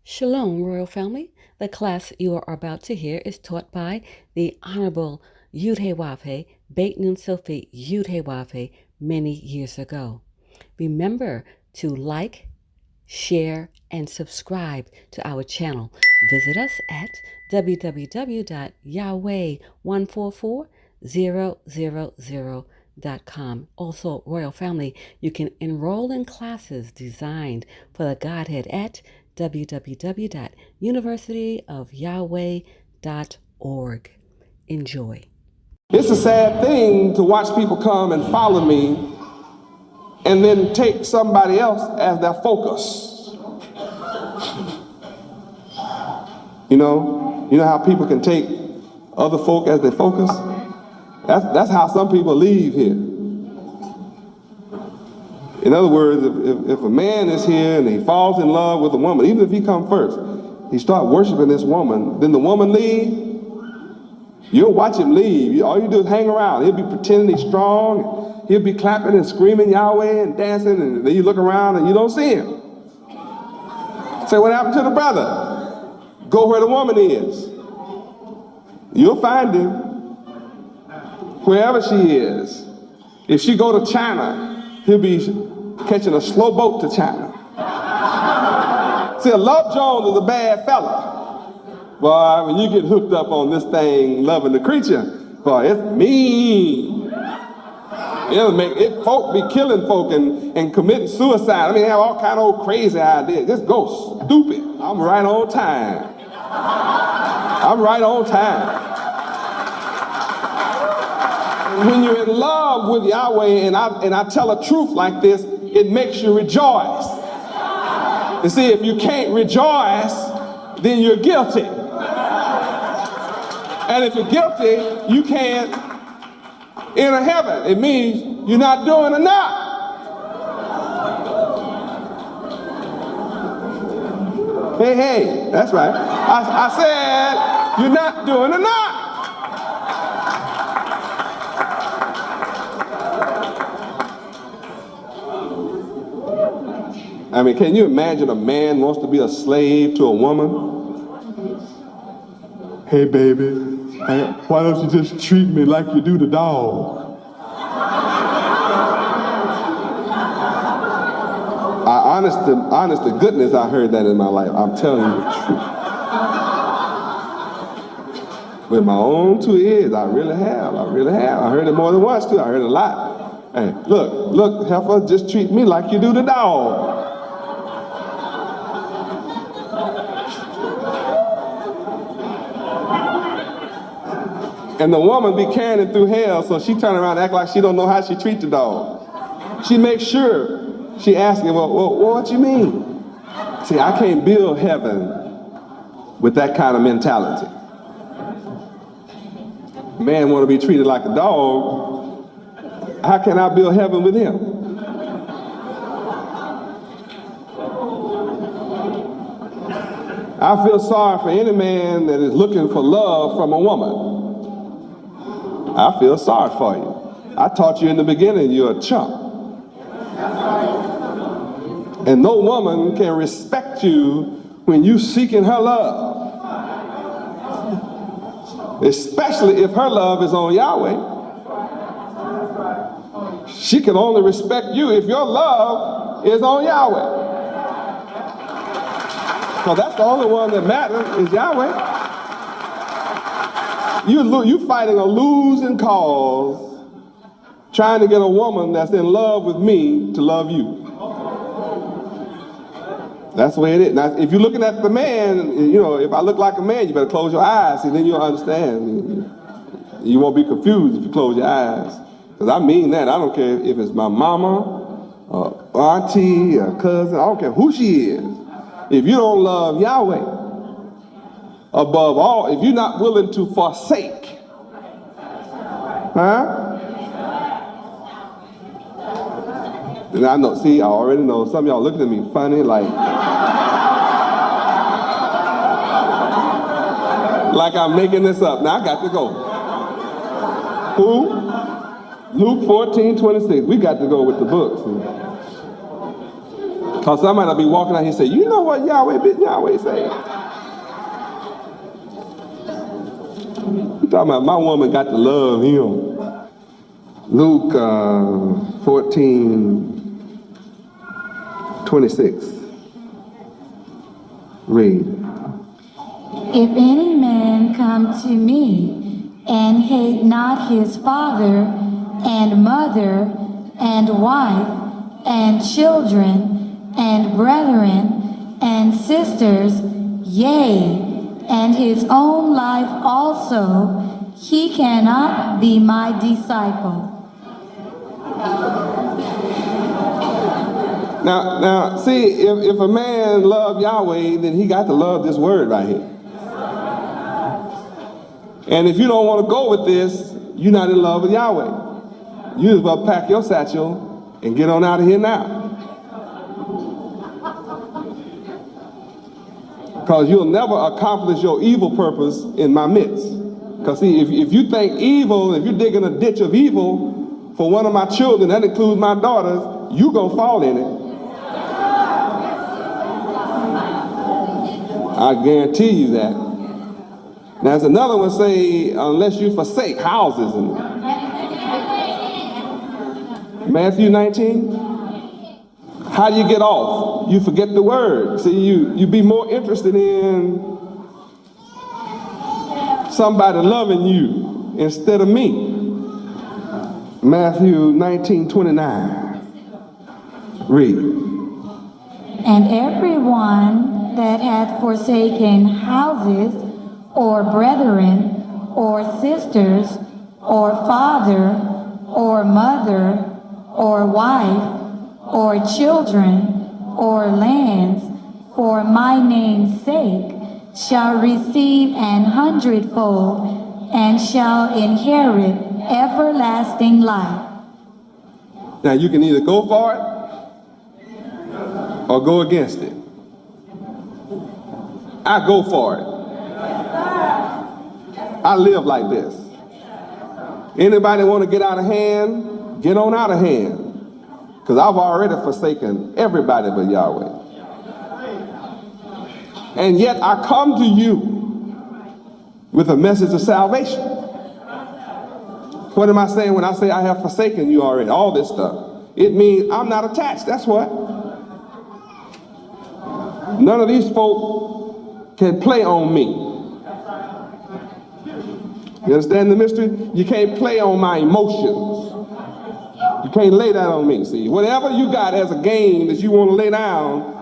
Shalom, Royal Family. The class you are about to hear is taught by the Honorable Yahweh Ben Yahweh many years ago. Remember to like, share, and subscribe to our channel. Visit us at www.yahweh144000.com. Also, Royal Family, you can enroll in classes designed for the Godhead at www.universityofyahweh.org. Enjoy. It's a sad thing to watch people come and follow me and then take somebody else as their focus. You know how people can take other folk as their focus? That's how some people leave here. In other words, if a man is here and he falls in love with a woman, even if he comes first, he start worshiping this woman, then the woman leave, you'll watch him leave. All you do is hang around. He'll be pretending he's strong. He'll be clapping and screaming Yahweh and dancing, and then you look around and you don't see him. Say, what happened to the brother? Go where the woman is. You'll find him wherever she is. If she go to China, he'll be catching a slow boat to China. See, a Love Jones is a bad fella. Boy, when you get hooked up on this thing, loving the creature, boy, it's mean. Folk be killing folk and committing suicide. I mean, they have all kind of old crazy ideas. Just go stupid. I'm right on time. I'm right on time. When you're in love with Yahweh, and I tell a truth like this, it makes you rejoice. You see, if you can't rejoice, then you're guilty. And if you're guilty, you can't enter heaven. It means you're not doing enough. Hey, that's right. I said you're not doing enough. I mean, can you imagine a man wants to be a slave to a woman? Hey, baby, why don't you just treat me like you do the dog? Honest to goodness, I heard that in my life. I'm telling you the truth. With my own two ears, I really have. I heard it more than once, too. I heard it a lot. Hey, look, heifer, just treat me like you do the dog. And the woman be carrying it through hell, so she turn around and act like she don't know how she treat the dog. She makes sure she asks him, well, what you mean? See, I can't build heaven with that kind of mentality. Man want to be treated like a dog. How can I build heaven with him? I feel sorry for any man that is looking for love from a woman. I feel sorry for you. I taught you in the beginning you're a chump. And no woman can respect you when you seeking her love. Especially if her love is on Yahweh. She can only respect you if your love is on Yahweh. Because that's the only one that matters is Yahweh. You fighting a losing cause trying to get a woman that's in love with me to love you. That's the way it is. Now, if you're looking at the man, if I look like a man, you better close your eyes. See, then you'll understand. You won't be confused if you close your eyes. Because I mean that. I don't care if it's my mama, or auntie, or cousin. I don't care who she is. If you don't love Yahweh, above all, if you're not willing to forsake, then I know, see, I already know, some of y'all looking at me funny, like I'm making this up. Now I got to go. Who? Luke 14:26. We got to go with the book. See? Because somebody will be walking out here and say, you know what Yahweh Ben Yahweh said? You talking about my woman got to love him. Luke 14:26. Read. If any man come to me and hate not his father and mother and wife and children and brethren and sisters, yea, and his own life also, he cannot be my disciple. Now, see, if a man love Yahweh, then he got to love this word right here. And if you don't want to go with this, you're not in love with Yahweh. You as well pack your satchel and get on out of here now. Because you'll never accomplish your evil purpose in my midst. Because see, if you think evil, if you're digging a ditch of evil for one of my children, that includes my daughters, you're going to fall in it. I guarantee you that. Now, there's another one say, unless you forsake houses. And Matthew 19. How do you get off? You forget the word. See, you be more interested in somebody loving you instead of me. Matthew 19:29. Read. And everyone that hath forsaken houses, or brethren, or sisters, or father, or mother, or wife, or children, or lands, for my name's sake, shall receive an hundredfold, and shall inherit everlasting life. Now you can either go for it or go against it. I go for it. I live like this. Anybody want to get out of hand? Get on out of hand. Because I've already forsaken everybody but Yahweh. And yet I come to you with a message of salvation. What am I saying when I say I have forsaken you already? All this stuff. It means I'm not attached. That's what. None of these folk can play on me. You understand the mystery? You can't play on my emotions. You can't lay that on me, see. Whatever you got as a game that you want to lay down,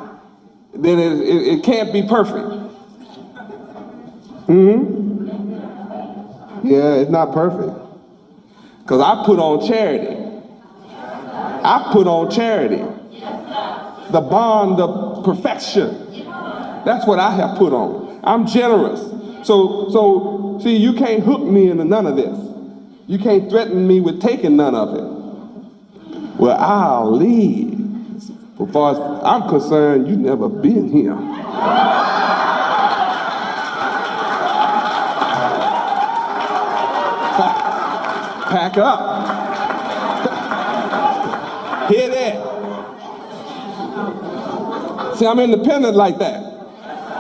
then it can't be perfect. Yeah, it's not perfect. Because I put on charity. I put on charity. The bond of perfection. That's what I have put on. I'm generous. So see, you can't hook me into none of this. You can't threaten me with taking none of it. Well, I'll leave. As far as I'm concerned, you've never been here. Pack up. Hear that? See, I'm independent like that.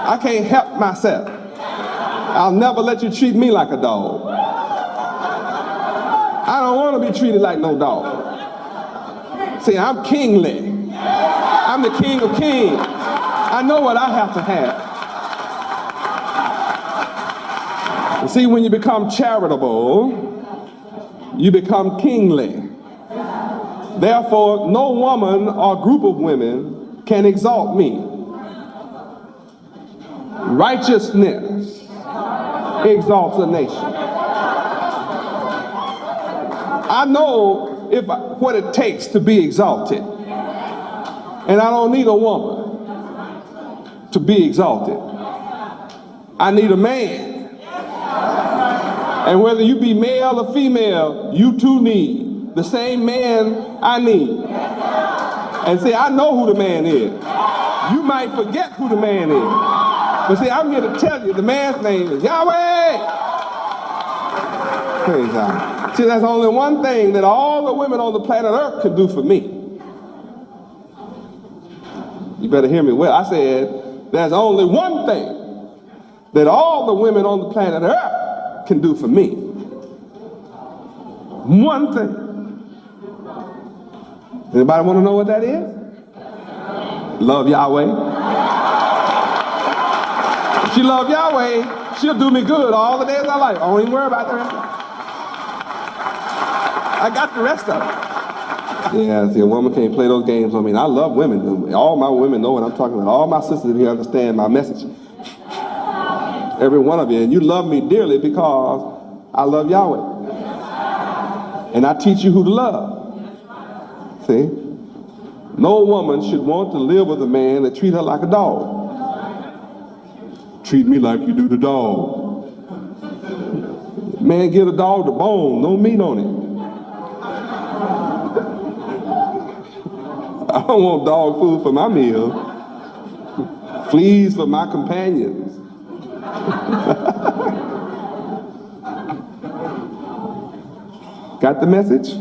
I can't help myself. I'll never let you treat me like a dog. I don't want to be treated like no dog. See, I'm kingly. I'm the king of kings. I know what I have to have. And see, when you become charitable, you become kingly. Therefore, no woman or group of women can exalt me. Righteousness exalts a nation. I know what it takes to be exalted. And I don't need a woman to be exalted. I need a man. And whether you be male or female, you too need the same man I need. And see, I know who the man is. You might forget who the man is. But see, I'm here to tell you the man's name is Yahweh. Praise God. See, that's only one thing that all the women on the planet Earth could do for me. You better hear me well. I said, there's only one thing that all the women on the planet Earth can do for me. One thing. Anybody want to know what that is? Love Yahweh. If she love Yahweh, she'll do me good all the days of my life. I don't even worry about the rest of it. I got the rest of it. Yeah, see, a woman can't play those games on me. And I love women. All my women know what I'm talking about. All my sisters in here understand my message. Every one of you. And you love me dearly because I love Yahweh. And I teach you who to love. See? No woman should want to live with a man that treats her like a dog. Treat me like you do the dog. Man, get a dog the bone, no meat on it. I don't want dog food for my meal. Fleas for my companions. Got the message?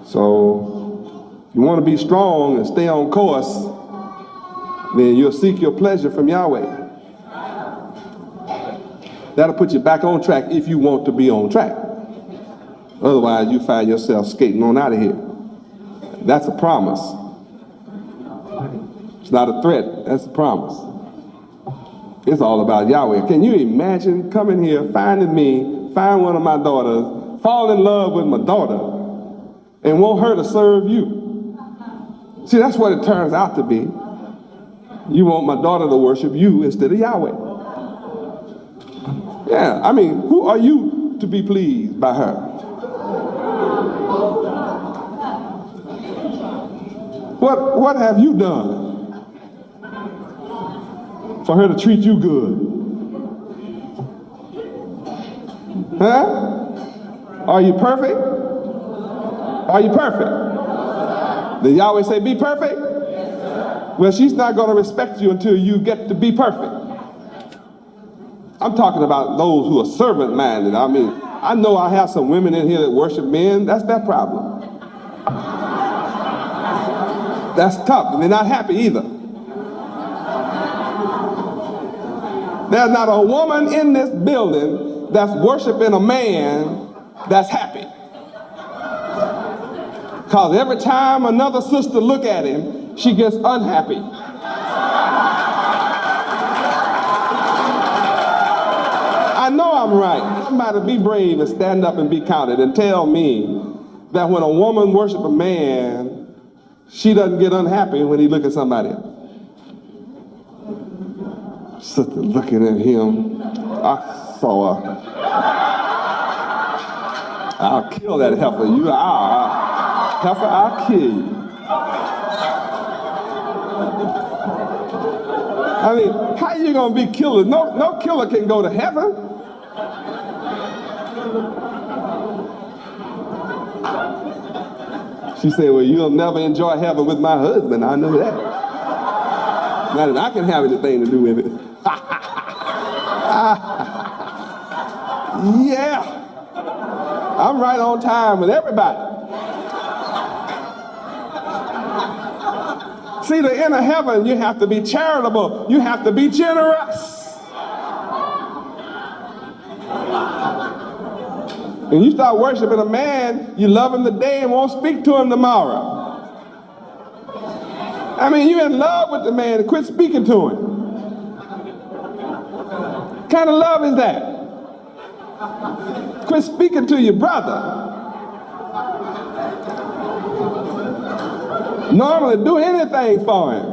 So, if you want to be strong and stay on course, then you'll seek your pleasure from Yahweh. That'll put you back on track if you want to be on track. Otherwise, you find yourself skating on out of here. That's a promise. It's not a threat, that's a promise. It's all about Yahweh. Can you imagine coming here, finding me, find one of my daughters, fall in love with my daughter, and want her to serve you? See, that's what it turns out to be. You want my daughter to worship you instead of Yahweh. Yeah, I mean, who are you to be pleased by her? What have you done for her to treat you good? Huh? Are you perfect? Are you perfect? Did Yahweh say be perfect? Well, she's not going to respect you until you get to be perfect. I'm talking about those who are servant-minded. I mean, I know I have some women in here that worship men. That's their problem. That's tough, and they're not happy either. There's not a woman in this building that's worshiping a man that's happy. Because every time another sister look at him, she gets unhappy. I know I'm right. Somebody be brave and stand up and be counted and tell me that when a woman worships a man, she doesn't get unhappy when he look at somebody else. Sister looking at him, I saw her. I'll kill that heifer. Heifer, I'll kill you. I mean, how you gonna be killers? No killer can go to heaven. She said, well, you'll never enjoy heaven with my husband. I know that. Not that I can have anything to do with it. Yeah. I'm right on time with everybody. See, to enter heaven, you have to be charitable. You have to be generous. When you start worshiping a man, you love him today and won't speak to him tomorrow. I mean, you're in love with the man and quit speaking to him. What kind of love is that? Quit speaking to your brother. Normally do anything for him.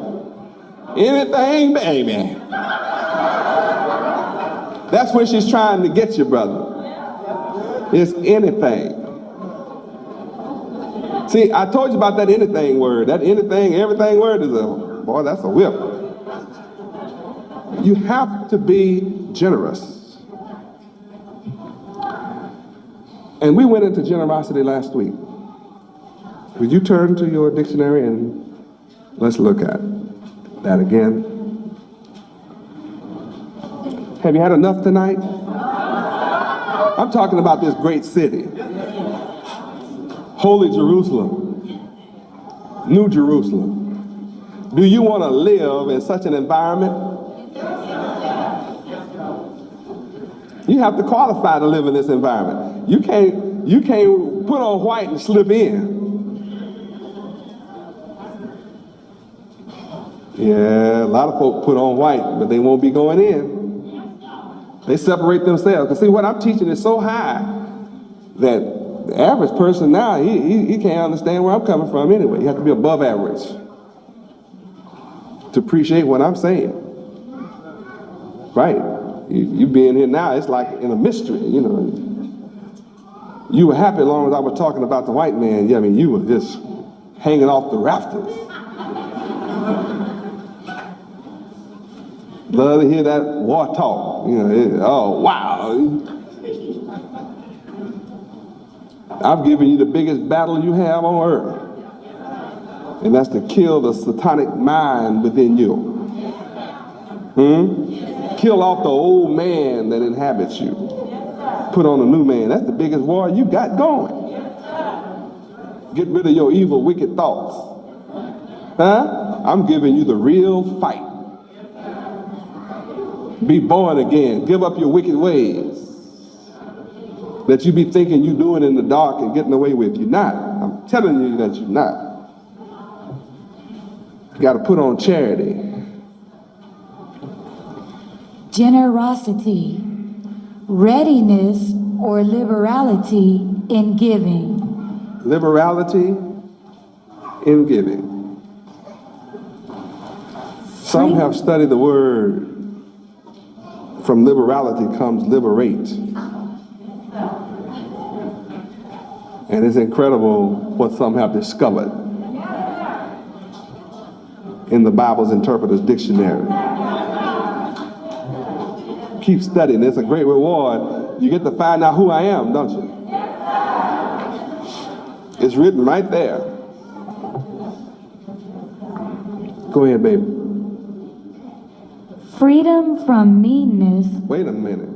Anything, baby. That's when she's trying to get you, brother. It's anything. See, I told you about that anything word. That anything, everything word is boy, that's a whip. You have to be generous. And we went into generosity last week. Would you turn to your dictionary and let's look at that again? Have you had enough tonight? I'm talking about this great city. Holy Jerusalem. New Jerusalem. Do you want to live in such an environment? You have to qualify to live in this environment. You can't put on white and slip in. Yeah, a lot of folk put on white, but they won't be going in. They separate themselves. Because see, what I'm teaching is so high that the average person now, he can't understand where I'm coming from anyway. You have to be above average to appreciate what I'm saying. Right. You being here now, it's like in a mystery, you know. You were happy as long as I was talking about the white man. Yeah, I mean, you were just hanging off the rafters. Love to hear that war talk. You know, oh, wow. I've given you the biggest battle you have on earth. And that's to kill the satanic mind within you. Kill off the old man that inhabits you. Put on a new man. That's the biggest war you got going. Get rid of your evil, wicked thoughts. Huh? I'm giving you the real fight. Be born again. Give up your wicked ways that you be thinking you doing in the dark and getting away with. You're not. I'm telling you that you're not. You got to put on charity. Generosity, readiness or liberality in giving. Liberality in giving. Some have studied the word. From liberality comes liberate. And it's incredible what some have discovered in the Bible's Interpreter's Dictionary. Keep studying. It's a great reward. You get to find out who I am, don't you? It's written right there. Go ahead, baby. Freedom from meanness. Wait a minute.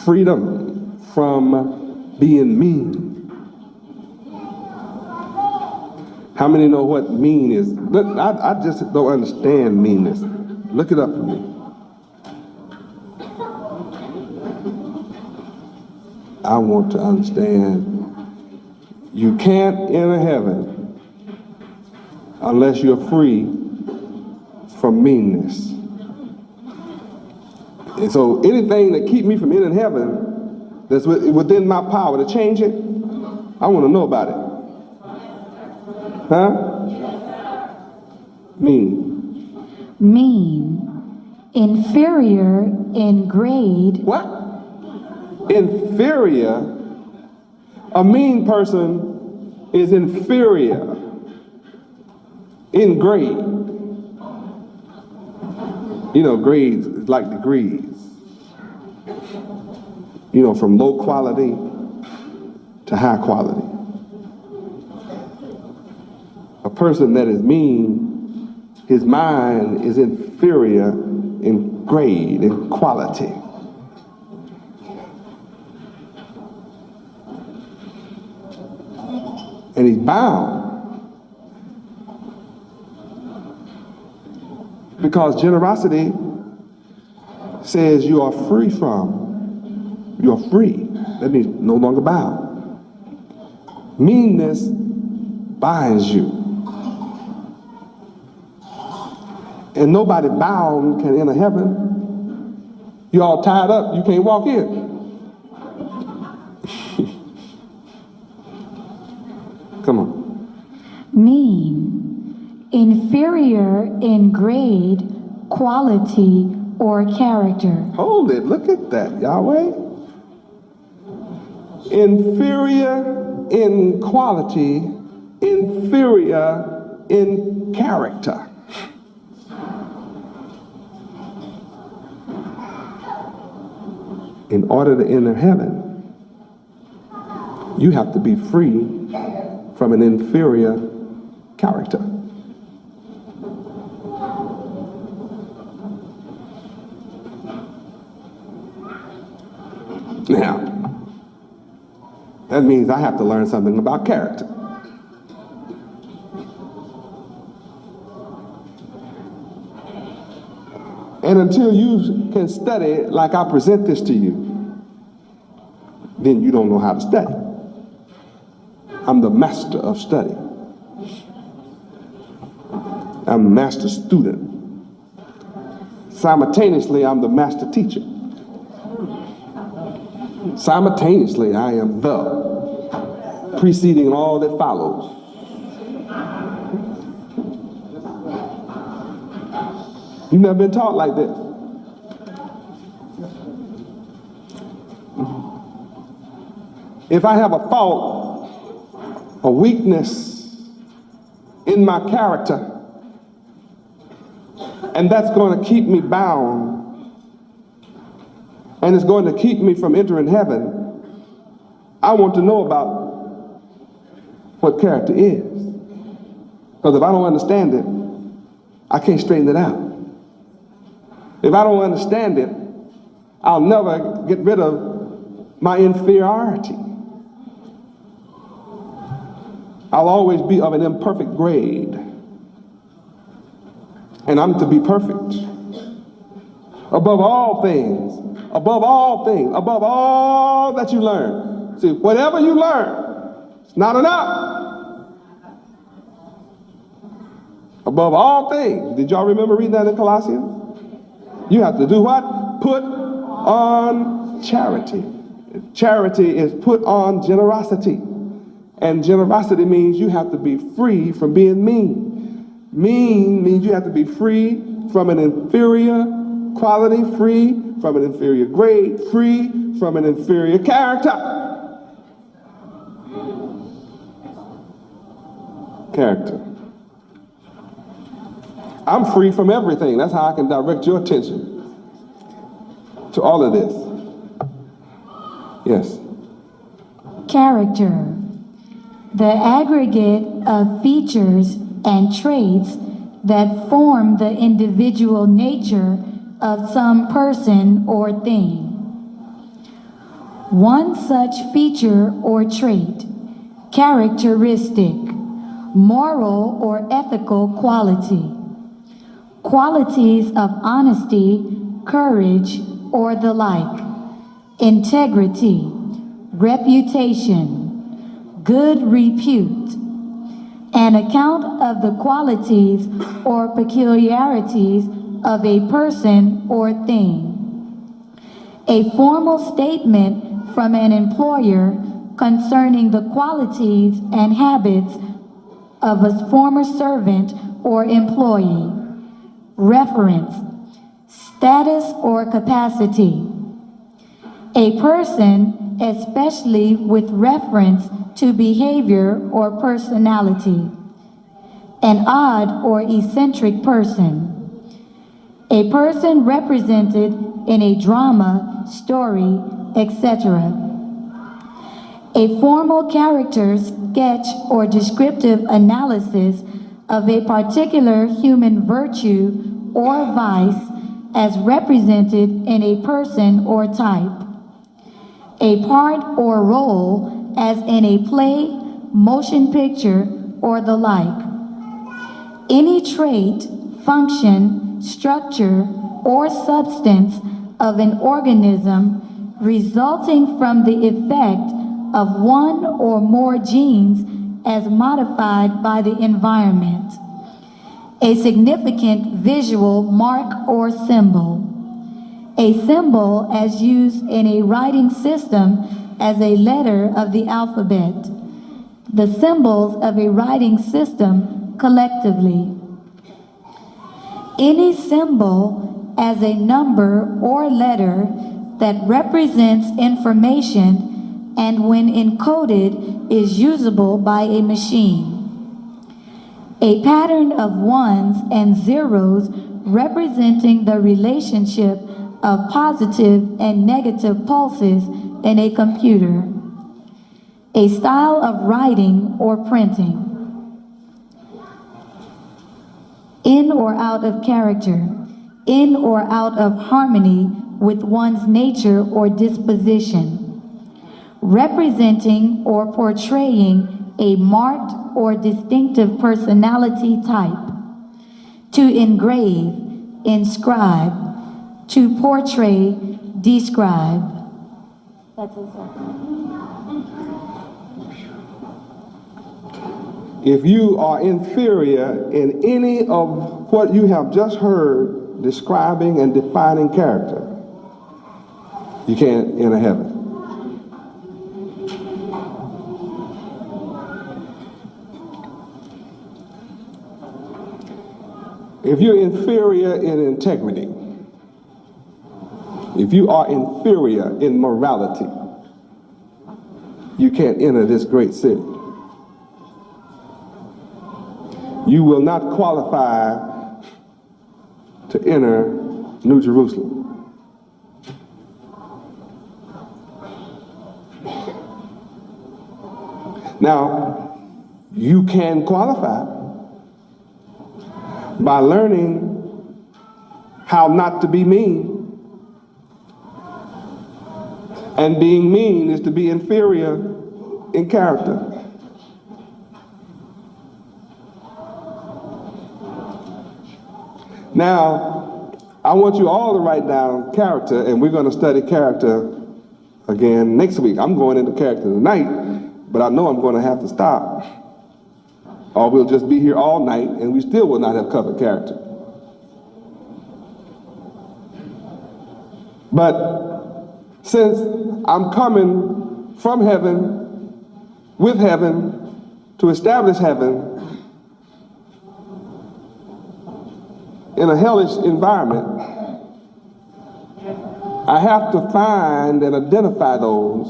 Freedom from being mean. How many know what mean is? Look, I just don't understand meanness. Look it up for me. I want to understand. You can't enter heaven unless you're free from meanness. And so anything that keep me from entering heaven that's within my power to change it, I want to know about it. Huh? Mean. Mean. Inferior in grade. What? Inferior? A mean person is inferior in grade. You know, grades is like degrees. You know, from low quality to high quality. A person that is mean, his mind is inferior in grade, in quality. And he's bound. Because generosity says you are free from, you're free. That means no longer bound. Meanness binds you. And nobody bound can enter heaven. You're all tied up, you can't walk in. Come on. Mean. Inferior in grade, quality, or character. Hold it, look at that, Yahweh. Inferior in quality, inferior in character. In order to enter heaven, you have to be free from an inferior character. Now, that means I have to learn something about character. And until you can study like I present this to you, then you don't know how to study. I'm the master of study. I'm a master student. Simultaneously, I'm the master teacher. Simultaneously, I am the preceding all that follows. You've never been taught like this. If I have a fault, a weakness in my character, and that's going to keep me bound, and it's going to keep me from entering heaven, I want to know about what character is. Because if I don't understand it, I can't straighten it out. If I don't understand it, I'll never get rid of my inferiority. I'll always be of an imperfect grade. And I'm to be perfect. Above all things, above all things, above all that you learn. See, whatever you learn, it's not enough. Above all things. Did y'all remember reading that in Colossians? You have to do what? Put on charity. Charity is put on generosity. And generosity means you have to be free from being mean. Mean means you have to be free from an inferior quality, free from an inferior grade, free from an inferior character. Character. I'm free from everything. That's how I can direct your attention to all of this. Yes. Character. The aggregate of features and traits that form the individual nature of some person or thing. One such feature or trait, characteristic, moral or ethical quality. Qualities of honesty, courage, or the like, integrity, reputation, good repute, an account of the qualities or peculiarities of a person or thing. A formal statement from an employer concerning the qualities and habits of a former servant or employee. Reference, status or capacity. A person, especially with reference to behavior or personality. An odd or eccentric person. A person represented in a drama, story, etc. A formal character sketch or descriptive analysis of a particular human virtue or vice as represented in a person or type. A part or role as in a play, motion picture, or the like. Any trait, function, structure, or substance of an organism resulting from the effect of one or more genes as modified by the environment. A significant visual mark or symbol. A symbol as used in a writing system as a letter of the alphabet. The symbols of a writing system collectively. Any symbol as a number or letter that represents information and when encoded is usable by a machine. A pattern of ones and zeros representing the relationship of positive and negative pulses in a computer. A style of writing or printing. In or out of character, in or out of harmony with one's nature or disposition. Representing or portraying a marked or distinctive personality type. To engrave, inscribe, to portray, describe. That's it, sir. If you are inferior in any of what you have just heard describing and defining character, you can't enter heaven. If you're inferior in integrity, if you are inferior in morality, you can't enter this great city. You will not qualify to enter New Jerusalem. Now, you can qualify by learning how not to be mean. And being mean is to be inferior in character. Now, I want you all to write down character, and we're going to study character again next week. I'm going into character tonight, but I know I'm going to have to stop, or we'll just be here all night, and we still will not have covered character. But since I'm coming from heaven, with heaven, to establish heaven, in a hellish environment, I have to find and identify those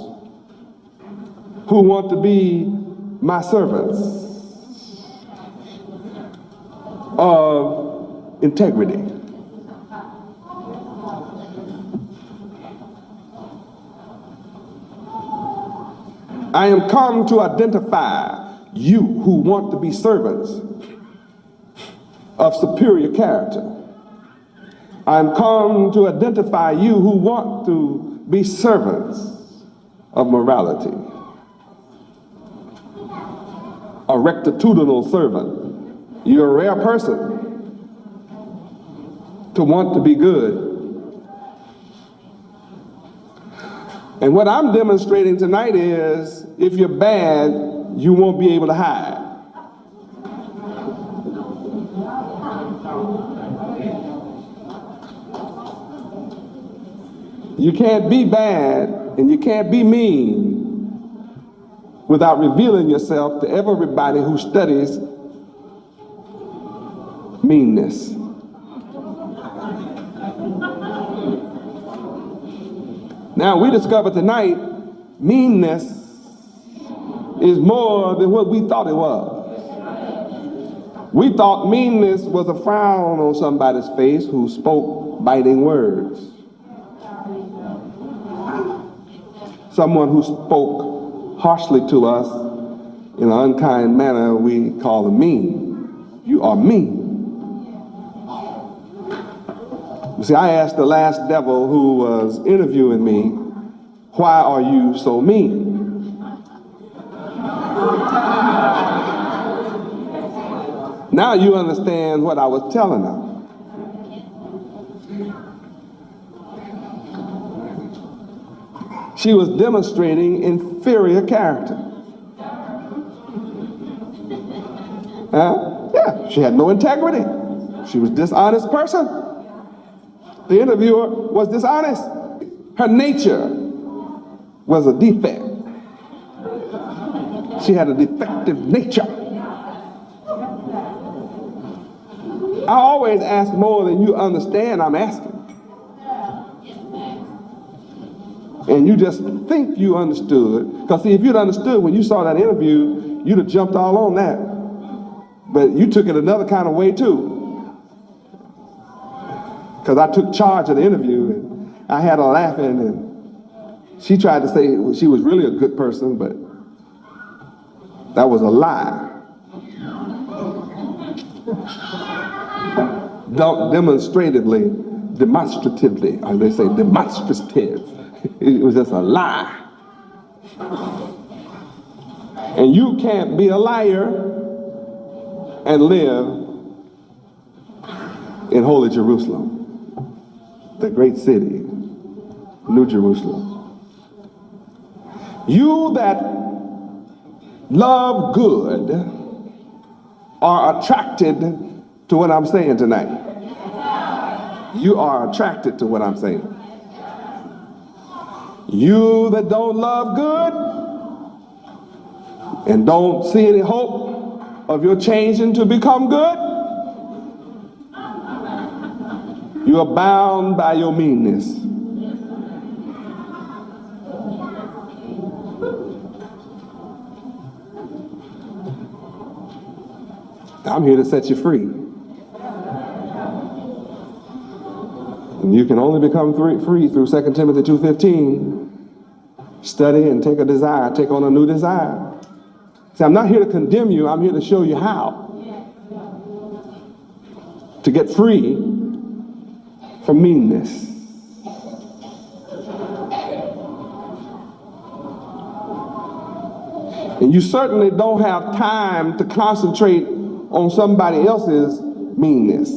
who want to be my servants of integrity. I am come to identify you who want to be servants of superior character. I'm come to identify you who want to be servants of morality. A rectitudinal servant. You're a rare person to want to be good. And what I'm demonstrating tonight is, if you're bad, you won't be able to hide. You can't be bad and you can't be mean without revealing yourself to everybody who studies meanness. Now, we discovered tonight meanness is more than what we thought it was. We thought meanness was a frown on somebody's face who spoke biting words. Someone who spoke harshly to us in an unkind manner, we call them mean. You are mean. You see, I asked the last devil who was interviewing me, why are you so mean? Now you understand what I was telling her. She was demonstrating inferior character. Yeah, she had no integrity. She was a dishonest person. The interviewer was dishonest. Her nature was a defect. She had a defective nature. I always ask more than you understand I'm asking. And you just think you understood. Because see, if you'd understood when you saw that interview, you'd have jumped all on that. But you took it another kind of way too. Because I took charge of the interview and I had her laughing, and she tried to say she was really a good person, but that was a lie. Demonstratively, as they say, demonstrative. It was just a lie. And you can't be a liar and live in Holy Jerusalem, the great city, New Jerusalem. You that love good are attracted to what I'm saying tonight. You are attracted to what I'm saying. You that don't love good and don't see any hope of your changing to become good, you are bound by your meanness. I'm here to set you free. And you can only become free through 2 Timothy 2:15. Study and take on a new desire. See, I'm not here to condemn you, I'm here to show you how to get free from meanness. And you certainly don't have time to concentrate on somebody else's meanness.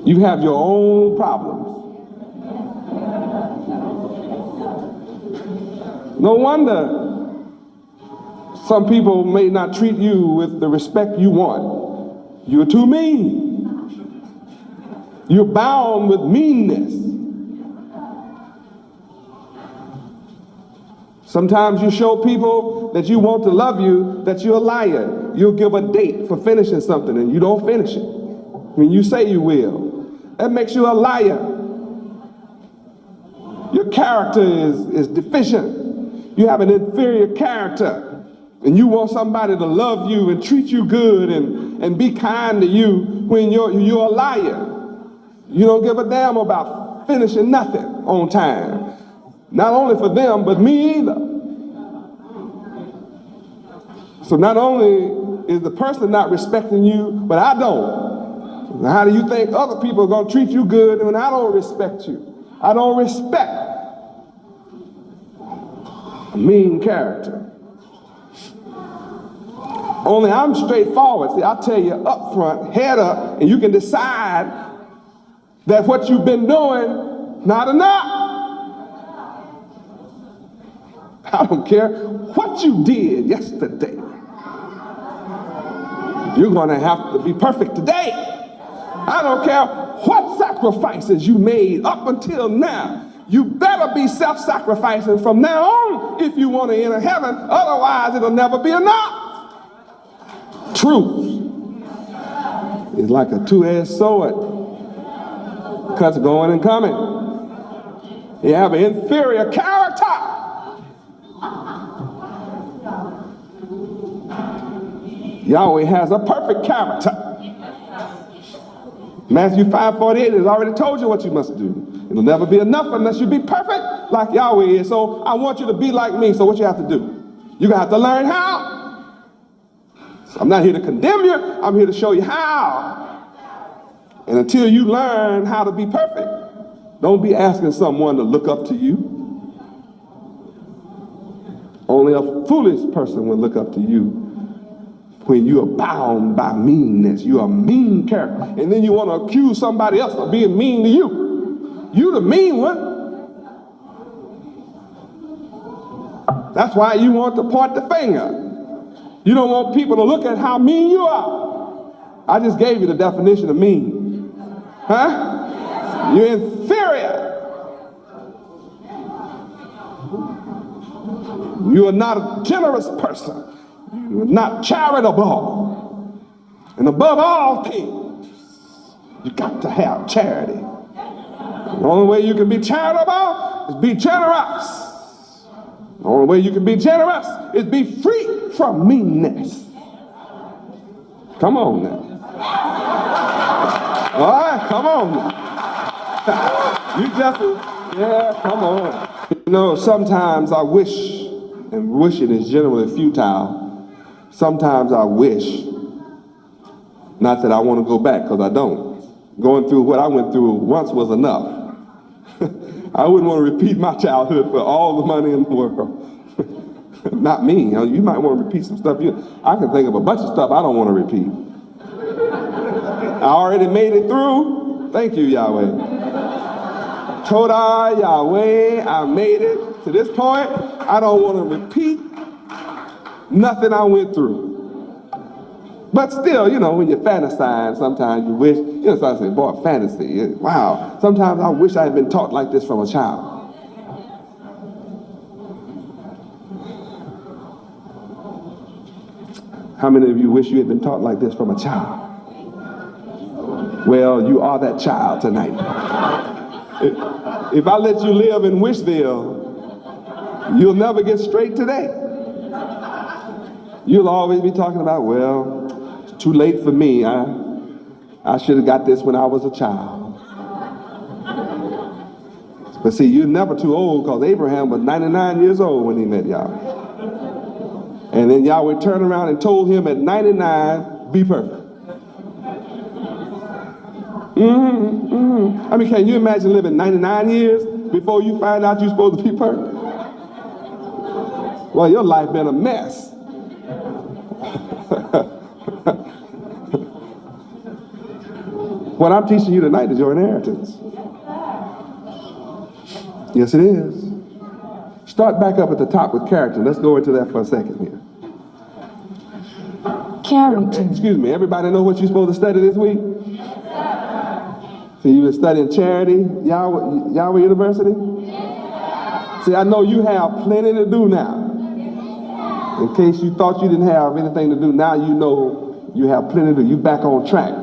You have your own problems. No wonder some people may not treat you with the respect you want. You're too mean. You're bound with meanness. Sometimes you show people that you want to love you that you're a liar. You'll give a date for finishing something and you don't finish it when you say you will. That makes you a liar. Your character is deficient. You have an inferior character and you want somebody to love you and treat you good and be kind to you when you're a liar. You don't give a damn about finishing nothing on time. Not only for them, but me either. So not only is the person not respecting you, but I don't. How do you think other people are going to treat you good when I don't respect you? I don't respect a mean character. Only I'm straightforward. See, I tell you up front, head up, and you can decide that what you've been doing, not enough. I don't care what you did yesterday. You're going to have to be perfect today. I don't care what sacrifices you made up until now. You better be self-sacrificing from now on if you want to enter heaven. Otherwise, it'll never be enough. Truth is like a two-edged sword. Cuts going and coming. You have an inferior character. Yahweh has a perfect character. Matthew 5:48 has already told you what you must do. It'll never be enough unless you be perfect like Yahweh is. So I want you to be like me. So what you have to do? You're going to have to learn how. So I'm not here to condemn you. I'm here to show you how. And until you learn how to be perfect, don't be asking someone to look up to you. Only a foolish person will look up to you when you are bound by meanness. You are a mean character. And then you want to accuse somebody else of being mean to you. You the mean one. That's why you want to point the finger. You don't want people to look at how mean you are. I just gave you the definition of mean. Huh? You're inferior. You are not a generous person. You're not charitable. And above all things, you got to have charity. The only way you can be charitable is be generous. The only way you can be generous is be free from meanness. Come on now. All right, come on now. You just, yeah, come on. You know, sometimes I wish, and wishing is generally futile. Sometimes I wish, not that I want to go back, because I don't. Going through what I went through once was enough. I wouldn't want to repeat my childhood for all the money in the world. Not me. You might want to repeat some stuff. I can think of a bunch of stuff I don't want to repeat. I already made it through. Thank you, Yahweh. Toda Yahweh, I made it to this point. I don't want to repeat nothing I went through. But still, when you fantasize, sometimes you wish, so I say, boy, fantasy, wow. Sometimes I wish I had been taught like this from a child. How many of you wish you had been taught like this from a child? Well, you are that child tonight. If I let you live in Wishville, you'll never get straight today. You'll always be talking about, well, it's too late for me. I should have got this when I was a child. But see, you're never too old, because Abraham was 99 years old when he met Yahweh. And then Yahweh turned around and told him at 99, be perfect. I mean, can you imagine living 99 years before you find out you're supposed to be perfect? Well, your life been a mess. What I'm teaching you tonight is your inheritance. Yes, it is. Start back up at the top with character. Let's go into that for a second here. Character. Excuse me, everybody know what you're supposed to study this week? So you were studying charity, Yahweh University? See, I know you have plenty to do now. In case you thought you didn't have anything to do, now you know you have plenty to do. You back on track.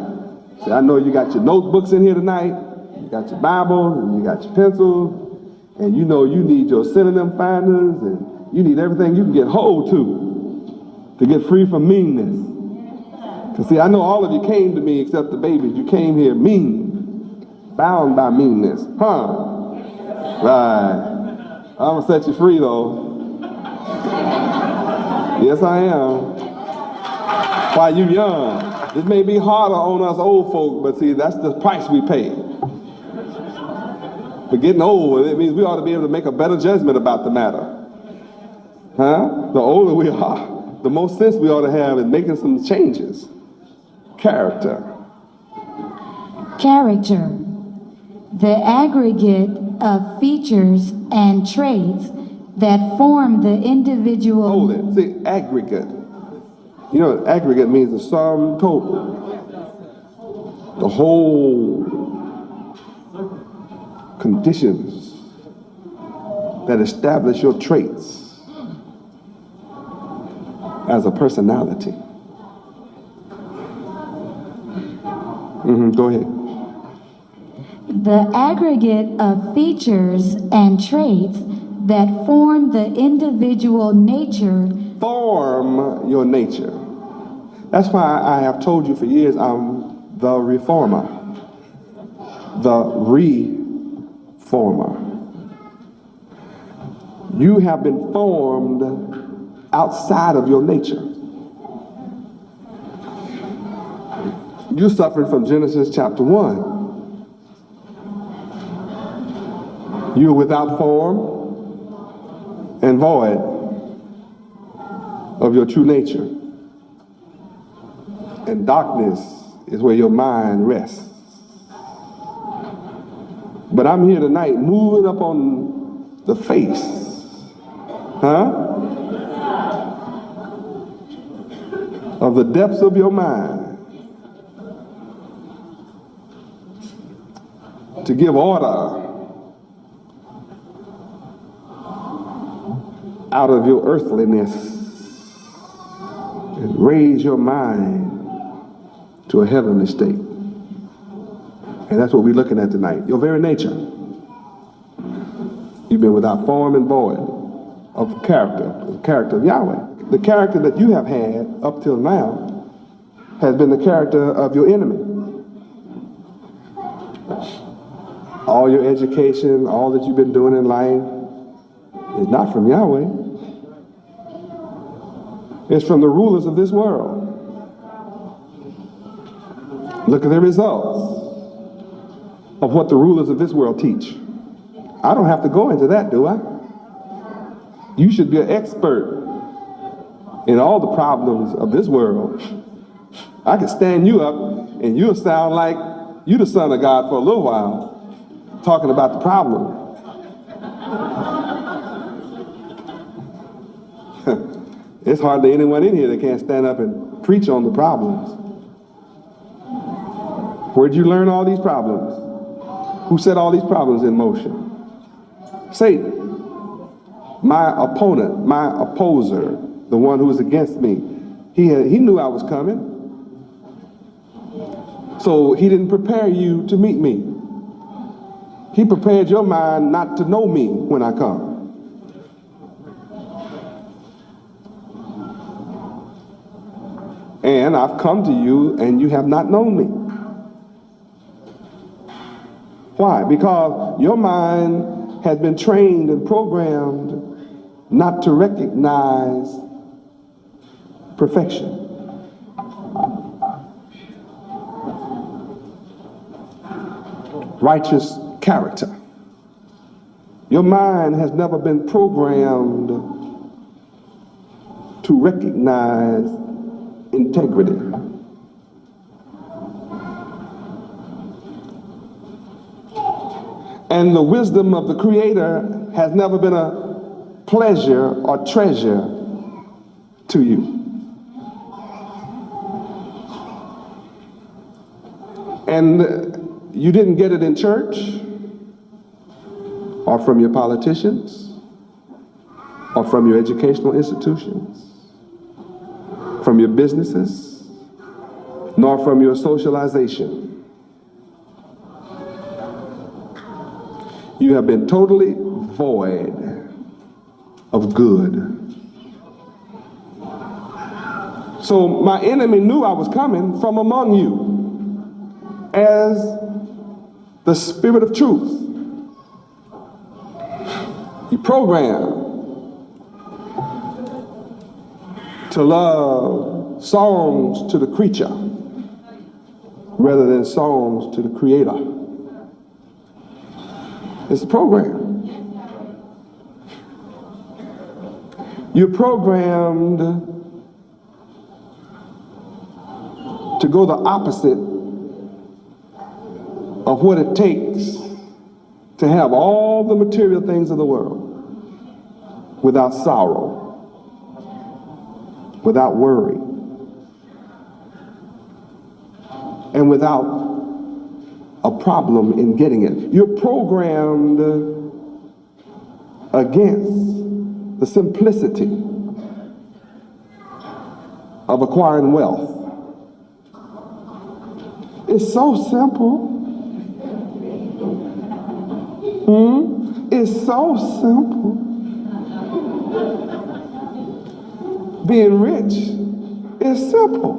See, I know you got your notebooks in here tonight, you got your Bible, and you got your pencils, and you know you need your synonym finders, and you need everything you can get hold to get free from meanness. Because see, I know all of you came to me except the babies. You came here mean, bound by meanness. Right. I'm going to set you free, though. Yes, I am. While you young. This may be harder on us old folk, but see, that's the price we pay. For getting old, it means we ought to be able to make a better judgment about the matter. The older we are, the more sense we ought to have in making some changes. Character. Character. The aggregate of features and traits that form the individual. Hold it. See, aggregate. You know, aggregate means the sum total. The whole conditions that establish your traits as a personality. Go ahead. The aggregate of features and traits that form the individual nature. Form your nature. That's why I have told you for years I'm the reformer, the reformer. You have been formed outside of your nature. You're suffering from Genesis chapter 1. You're without form and void of your true nature. And darkness is where your mind rests. But I'm here tonight moving up on the face. Of the depths of your mind. To give order out of your earthliness and raise your mind to a heavenly state. And that's what we're looking at tonight. Your very nature. You've been without form and void of character, the character of Yahweh. The character that you have had up till now has been the character of your enemy. All your education, all that you've been doing in life is not from Yahweh. It's from the rulers of this world. Look at the results of what the rulers of this world teach. I don't have to go into that, do I? You should be an expert in all the problems of this world, I can stand you up and you'll sound like you the son of God for a little while, talking about the problem. It's hardly anyone in here that can't stand up and preach on the problems. Where'd you learn all these problems? Who set all these problems in motion? Satan, my opponent, my opposer, the one who was against me. He knew I was coming. So he didn't prepare you to meet me. He prepared your mind not to know me when I come. And I've come to you and you have not known me. Why? Because your mind has been trained and programmed not to recognize perfection. Righteous character. Your mind has never been programmed to recognize integrity. And the wisdom of the Creator has never been a pleasure or treasure to you. And you didn't get it in church or from your politicians or from your educational institutions, from your businesses, nor from your socialization. You have been totally void of good. So my enemy knew I was coming from among you as the Spirit of truth. He programmed to love songs to the creature rather than songs to the Creator. It's a program. You're programmed to go the opposite of what it takes to have all the material things of the world without sorrow, without worry, and without a problem in getting it. You're programmed against the simplicity of acquiring wealth. It's so simple. It's so simple. Being rich is simple.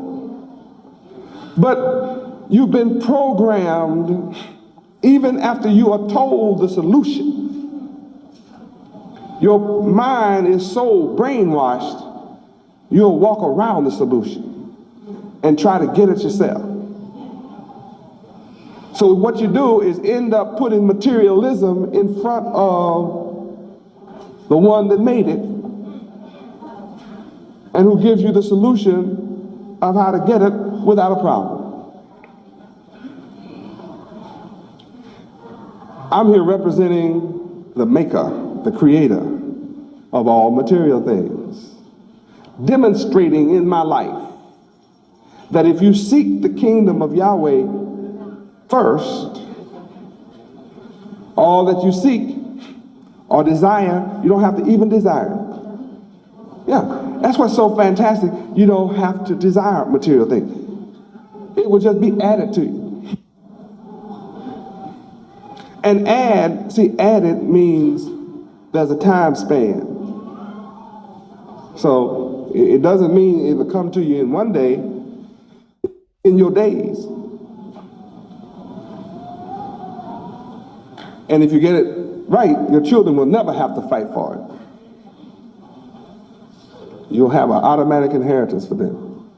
But you've been programmed even after you are told the solution. Your mind is so brainwashed, you'll walk around the solution and try to get it yourself. So what you do is end up putting materialism in front of the one that made it and who gives you the solution of how to get it without a problem. I'm here representing the maker, the creator of all material things, demonstrating in my life that if you seek the kingdom of Yahweh first, all that you seek or desire, you don't have to even desire it. Yeah, that's what's so fantastic. You don't have to desire material things. It will just be added to you. And added means there's a time span. So it doesn't mean it will come to you in one day, in your days. And if you get it right, your children will never have to fight for it. You'll have an automatic inheritance for them.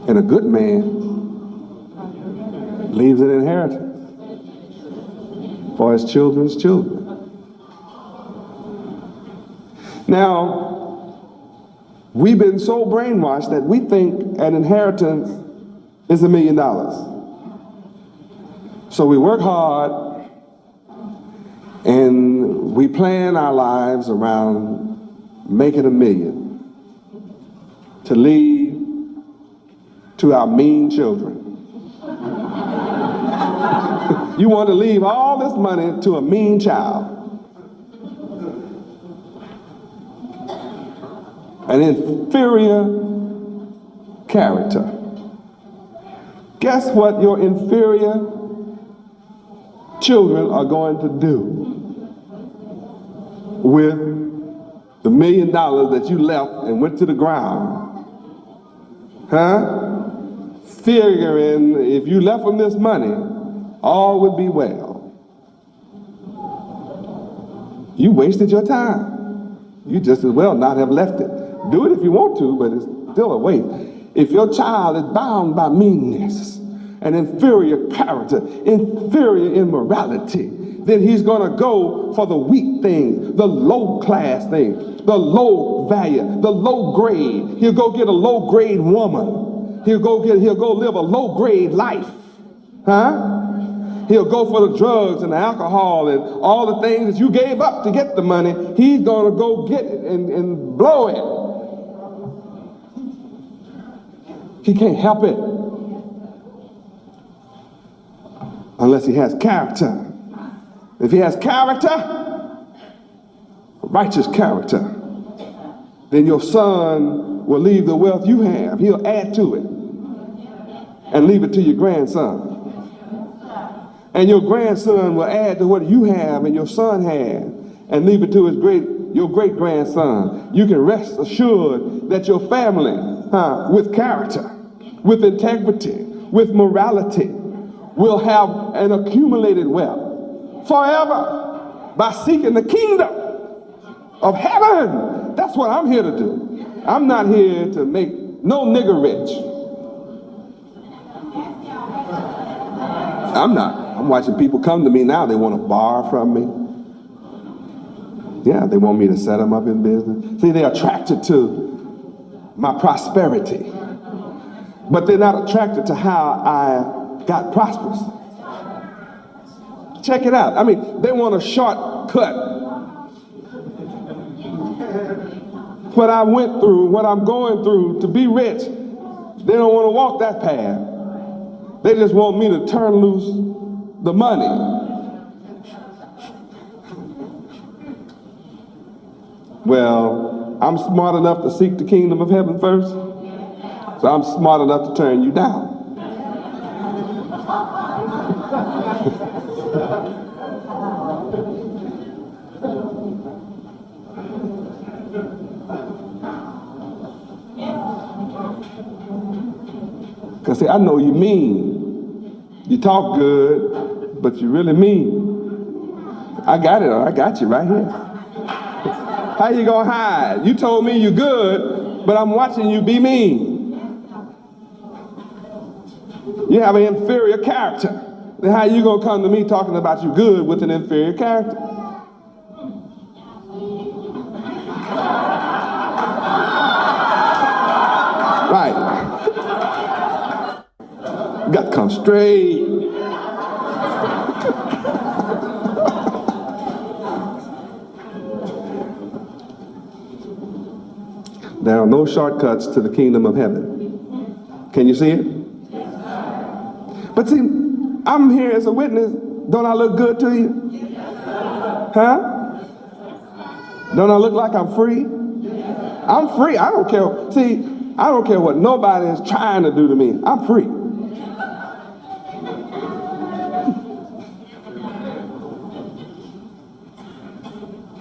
And a good man leaves an inheritance for his children's children. Now, We've been so brainwashed that we think an inheritance is $1 million. So we work hard and we plan our lives around making $1 million to leave to our mean children. You want to leave all this money to a mean child. An inferior character. Guess what your inferior children are going to do with the $1 million that you left and went to the ground? Huh? Figuring if you left them this money, all would be well. You wasted your time. You just as well not have left it. Do it if you want to, but it's still a waste. If your child is bound by meanness, an inferior character, inferior immorality, then he's going to go for the weak things, the low class things, the low value, the low grade. He'll go get a low grade woman. He'll go live a low grade life. Huh? He'll go for the drugs and the alcohol and all the things that you gave up to get the money. He's going to go get it and blow it. He can't help it unless he has character. If he has character, righteous character, then your son will leave the wealth you have. He'll add to it and leave it to your grandson. And your grandson will add to what you have and your son had and leave it to your great grandson. You can rest assured that your family, with character, with integrity, with morality, will have an accumulated wealth forever by seeking the kingdom of heaven. That's what I'm here to do. I'm not here to make no nigger rich. I'm not. I'm watching people come to me now. They want to borrow from me. Yeah, they want me to set them up in business. See, they're attracted to my prosperity, but they're not attracted to how I got prosperous. Check it out. I mean, they want a shortcut. What I went through, what I'm going through to be rich, they don't want to walk that path. They just want me to turn loose the money. Well, I'm smart enough to seek the kingdom of heaven first, so I'm smart enough to turn you down. Because see, I know you mean. You talk good, but you really mean. I got it. I got you right here. How you gonna hide? You told me you good, but I'm watching you be mean. You have an inferior character. Then how you gonna come to me talking about you good with an inferior character? Right. Got to come straight. There are no shortcuts to the kingdom of heaven. Can you see it? But see, I'm here as a witness. Don't I look good to you? Huh? Don't I look like I'm free? I'm free. I don't care. See, I don't care what nobody is trying to do to me. I'm free.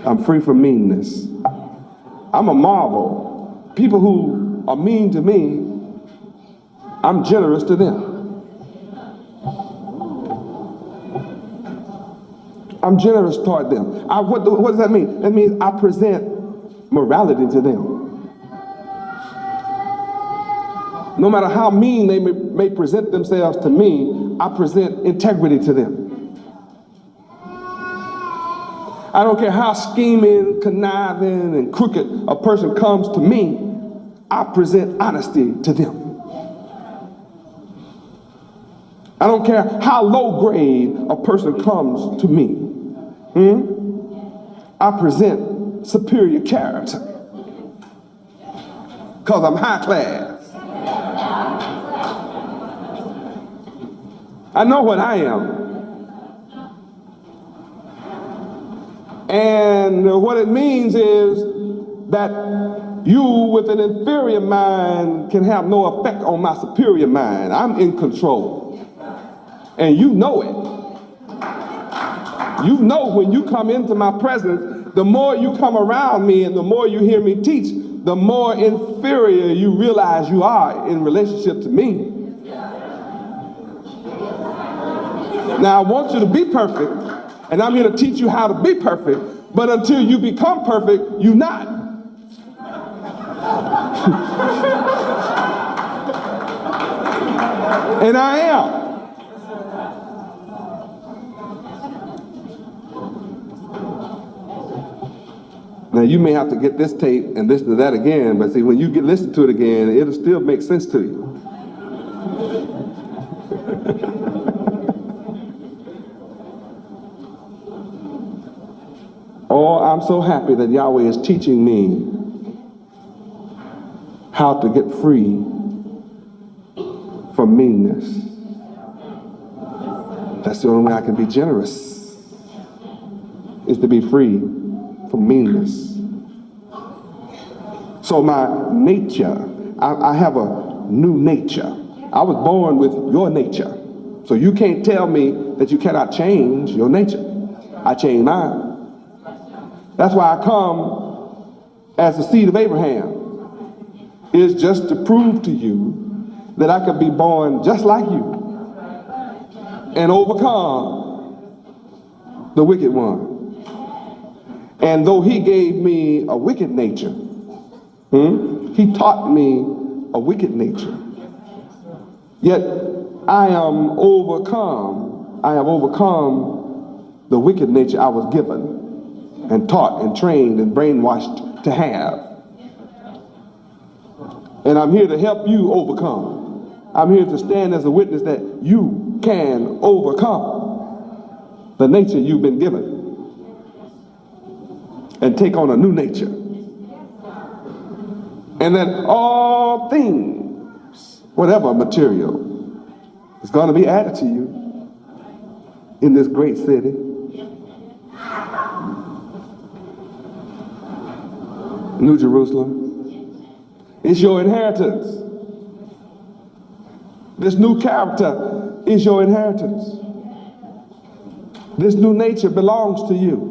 I'm free from meanness. I'm a marvel. People who are mean to me, I'm generous to them. I'm generous toward them. What does that mean? That means I present morality to them. No matter how mean they may present themselves to me, I present integrity to them. I don't care how scheming, conniving, and crooked a person comes to me, I present honesty to them. I don't care how low grade a person comes to me. I present superior character because I'm high class. I know what I am. And what it means is that you with an inferior mind can have no effect on my superior mind. I'm in control. And you know it. You know when you come into my presence, the more you come around me and the more you hear me teach, the more inferior you realize you are in relationship to me. Now I want you to be perfect, and I'm here to teach you how to be perfect, but until you become perfect, you're not. And I am. Now you may have to get this tape and listen to that again, but see, when you listen to it again, it'll still make sense to you. Oh, I'm so happy that Yahweh is teaching me how to get free from meanness. That's the only way I can be generous, is to be free from meanness. So my nature, I have a new nature. I was born with your nature. So you can't tell me that you cannot change your nature. I changed mine. That's why I come as the seed of Abraham. It's just to prove to you that I could be born just like you and overcome the wicked one. And though he gave me a wicked nature, he taught me a wicked nature. Yet I am overcome. I have overcome the wicked nature I was given and taught and trained and brainwashed to have. And I'm here to help you overcome. I'm here to stand as a witness that you can overcome the nature you've been given and take on a new nature. And that all things, whatever material, is going to be added to you in this great city. New Jerusalem. It's your inheritance. This new character is your inheritance. This new nature belongs to you.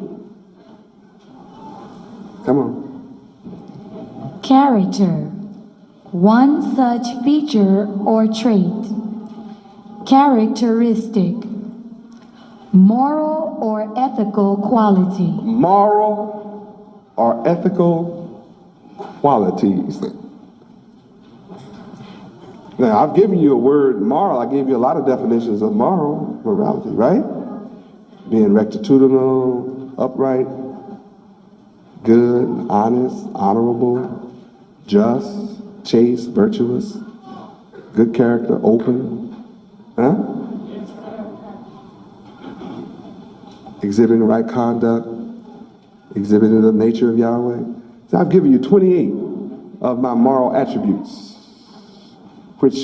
Come on. Character. One such feature or trait. Characteristic. Moral or ethical quality. Moral or ethical qualities. Now, I've given you a word, moral. I gave you a lot of definitions of morality, right? Being rectitudinal, upright, good, honest, honorable, just, chaste, virtuous, good character, open, exhibiting the right conduct, exhibiting the nature of Yahweh. So I've given you 28 of my moral attributes, which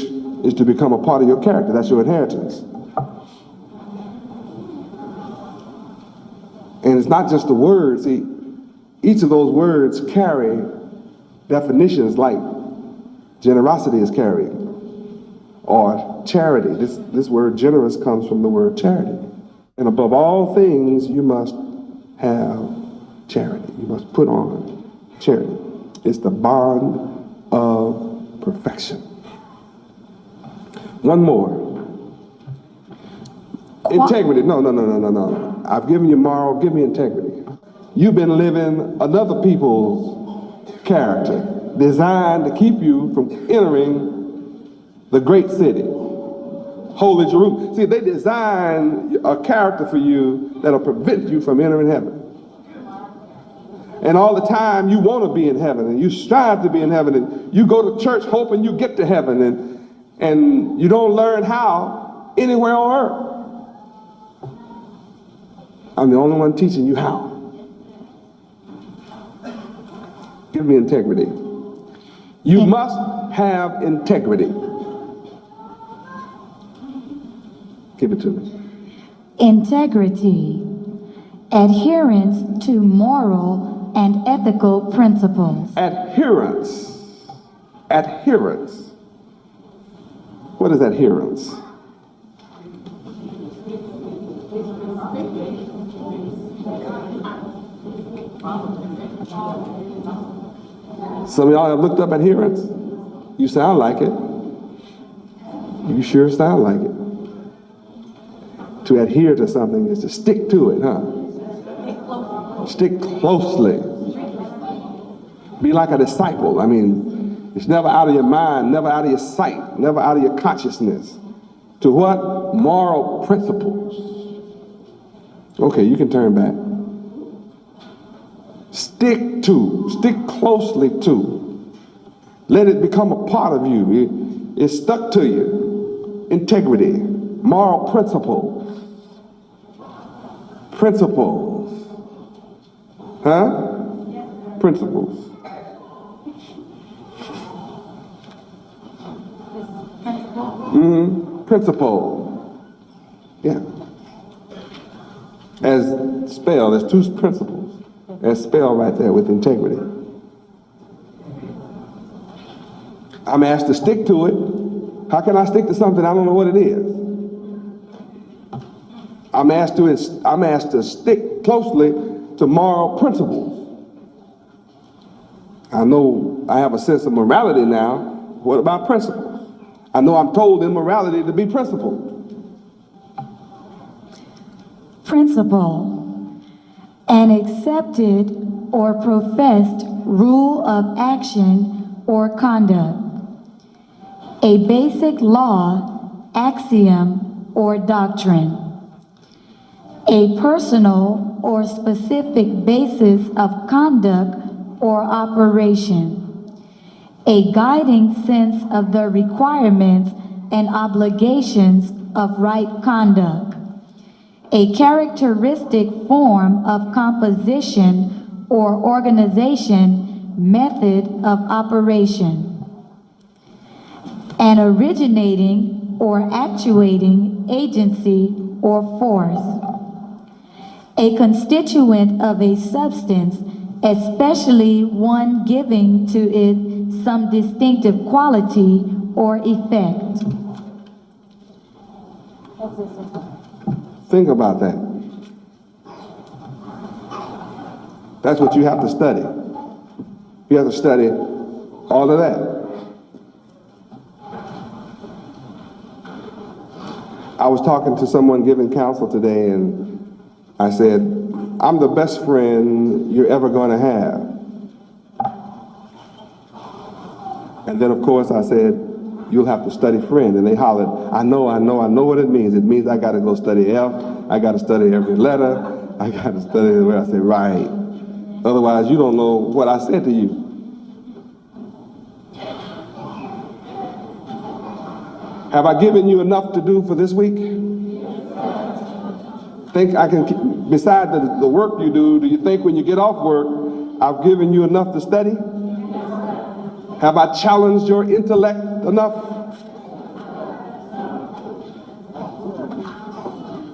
is to become a part of your character. That's your inheritance. And it's not just the words. See, each of those words carry definitions like generosity is carried, or charity. This word generous comes from the word charity. And above all things, you must have charity. You must put on charity. It's the bond of perfection. One more. Integrity. No. I've given you moral, give me integrity. You've been living another people's character, designed to keep you from entering the great city, Holy Jerusalem. See, they designed a character for you that'll prevent you from entering heaven. And all the time you want to be in heaven and you strive to be in heaven and you go to church hoping you get to heaven and you don't learn how anywhere on earth. I'm the only one teaching you how. Give me integrity. You must have integrity. Give it to me. Integrity, adherence to moral and ethical principles. Adherence. Adherence. What is adherence? Some of y'all have looked up adherence. You sound like it. You sure sound like it. To adhere to something is to stick to it, huh? Stick closely. Be like a disciple. I mean, it's never out of your mind, never out of your sight, never out of your consciousness. To what? Moral principles. Okay, you can turn back. Stick closely to. Let it become a part of you. It's stuck to you. Integrity, moral principles. Principles. Huh? Principles. Principle. Yeah. As spelled, there's two principles. As spelled right there with integrity. I'm asked to stick to it. How can I stick to something I don't know what it is? I'm asked to stick closely to moral principles. I know I have a sense of morality now. What about principles? I know I'm told in morality to be principled. Principle, an accepted or professed rule of action or conduct, a basic law, axiom, or doctrine, a personal or specific basis of conduct or operation, a guiding sense of the requirements and obligations of right conduct, a characteristic form of composition or organization, method of operation, an originating or actuating agency or force, a constituent of a substance, especially one giving to it some distinctive quality or effect. Think about that. That's what you have to study. You have to study all of that. I was talking to someone giving counsel today, and I said, I'm the best friend you're ever going to have. And then, of course, I said, you'll have to study friend. And they hollered, I know what it means. It means I got to go study F. I got to study every letter. I got to study the way I say, right. Otherwise, you don't know what I said to you. Have I given you enough to do for this week? Think I can, beside the work you do you think when you get off work, I've given you enough to study? Have I challenged your intellect enough?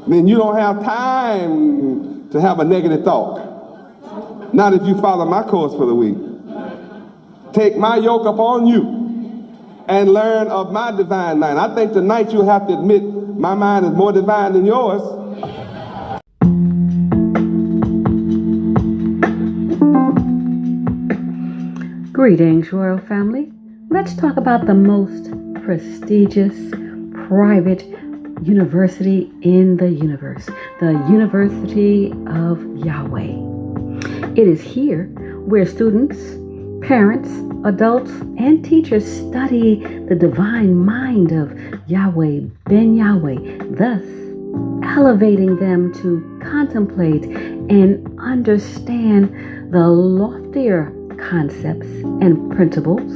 Then you don't have time to have a negative thought. Not if you follow my course for the week. Take my yoke upon you and learn of my divine mind. I think tonight you'll have to admit my mind is more divine than yours. Greetings, Royal Family. Let's talk about the most prestigious private university in the universe, the University of Yahweh. It is here where students, parents, adults, and teachers study the divine mind of Yahweh Ben Yahweh, thus elevating them to contemplate and understand the loftier concepts and principles,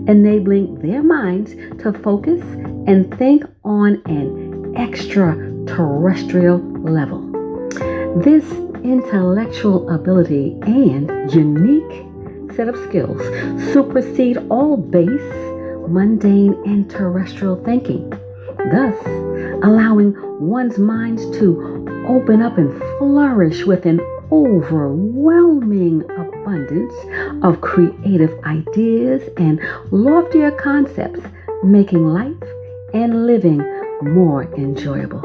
enabling their minds to focus and think on an extraterrestrial level. This intellectual ability and unique set of skills supersede all base, mundane, and terrestrial thinking, thus allowing one's minds to open up and flourish with an overwhelming abundance of creative ideas and loftier concepts, making life and living more enjoyable.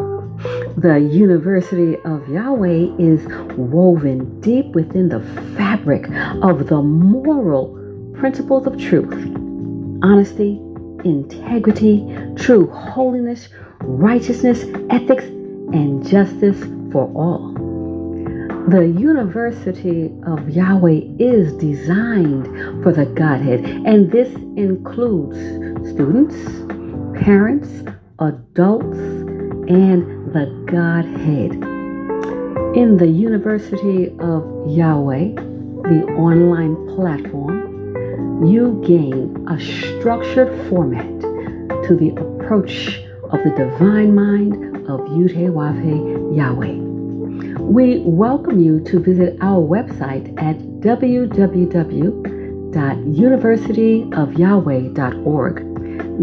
The University of Yahweh is woven deep within the fabric of the moral principles of truth, honesty, integrity, true holiness, righteousness, ethics, and justice for all. The University of Yahweh is designed for the Godhead, and this includes students, parents, adults, and the Godhead. In the University of Yahweh, the online platform, you gain a structured format to the approach of the divine mind of Yud-Heh-Wav-Heh Yahweh. We welcome you to visit our website at www.universityofyahweh.org.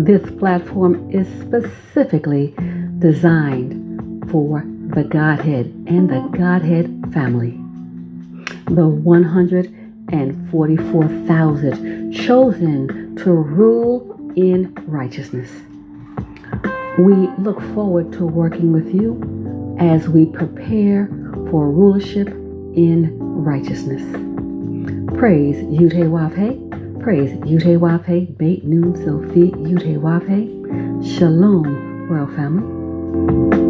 This platform is specifically designed for the Godhead and the Godhead family. The 144,000 chosen to rule in righteousness. We look forward to working with you as we prepare for rulership in righteousness. Praise Yud-Heh-Wav-Heh. Praise Yud-Heh-Wav-Heh. Beit Nun Sophie Yud-Heh-Wav-Heh. Shalom, World Family.